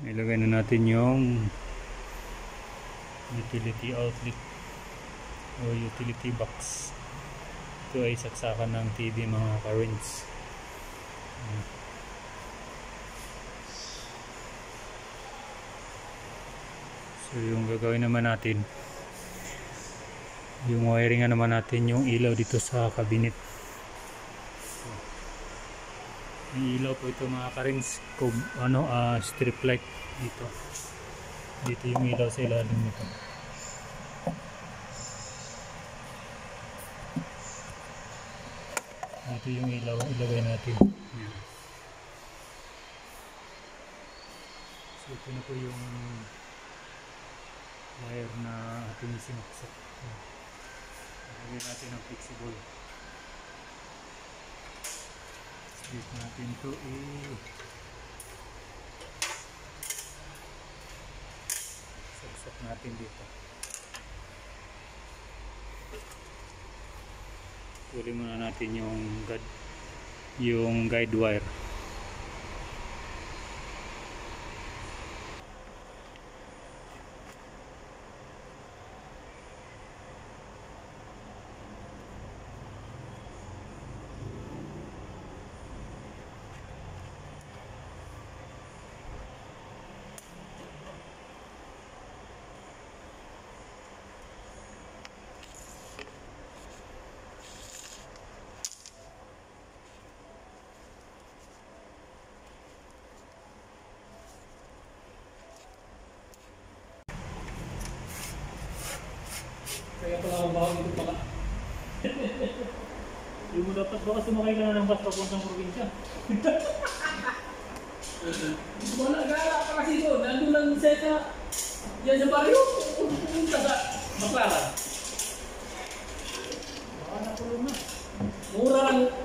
Ilagay na natin yung utility outlet o utility box. Ito ay saksakan ng TV mga ka-rinse. So yung gagawin naman natin, yung wiring naman natin yung ilaw dito sa cabinet. May ilaw po ito mga ka-rinse, strip light dito. Dito yung ilaw sa ilalim nito. Dito yung ilaw, ilagay natin. Yan. So ito na po yung wire na ating sinuksak. Ilagay natin ang flexible. Split natin ito saksak natin dito. Tuloy muna natin yung guide wire. Kaya pala akong bawang dito pala. Yung mo dapat baka sumakay ka na ng bus papuntang probinsya. Wala, gala pa kasi doon. Nandun lang sa yan sa baryo. Pumunta sa Baclaran. Baka nakulong na. Mura lang.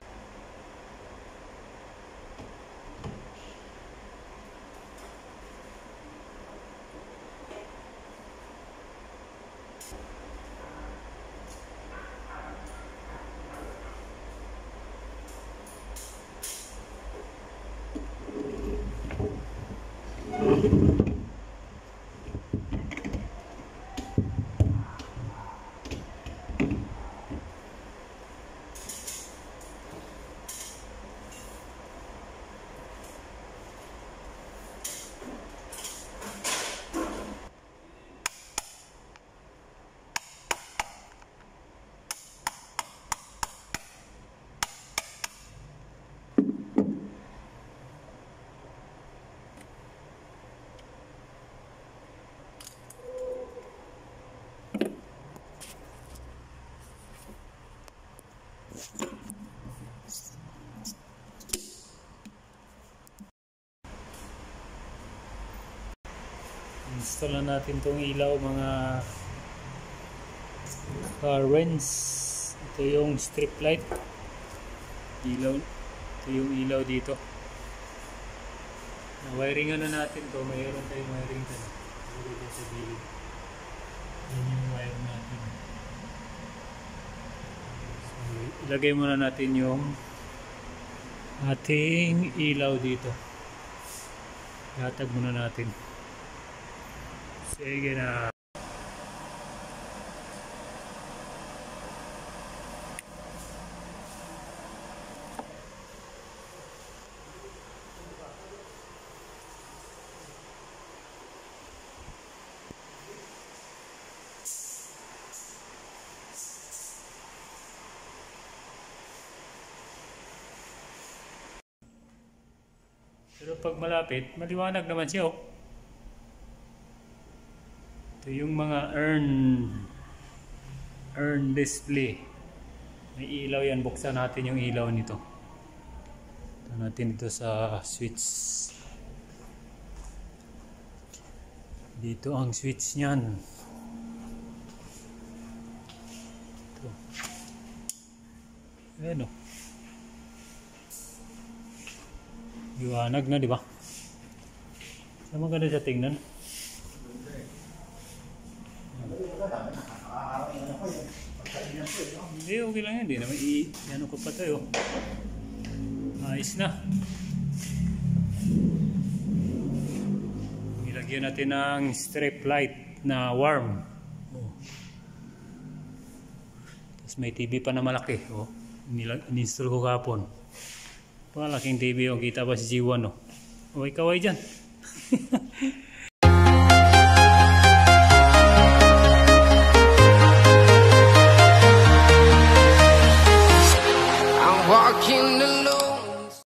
Install na natin itong ilaw mga ka-rinse. Ito yung strip light ilaw. Ito yung ilaw dito. Wiringan na natin to. Mayroon tayong wiring dito sa gilid. Yan yung wire natin. So, ilagay muna natin yung ating ilaw dito. Ihatag muna natin. Sige na. Pero pag malapit, maliwanag naman siya. Ito yung mga earn display. May ilaw yan. Buksan natin yung ilaw nito. Ito natin ito sa switch. Dito ang switch niyan. Ito. Ayan o. Liwanag na, di ba? Saan maganda siya tingnan? Hindi, okay lang yan. Hindi naman i-ano ko pa tayo. Ayos na. Lagyan natin ng strip light na warm. Oh. Tapos may TV pa na malaki. Oh. In-install ko kahapon. Palaking TV. Oh. Kita pa si G1. Oh. Okay, kaway dyan.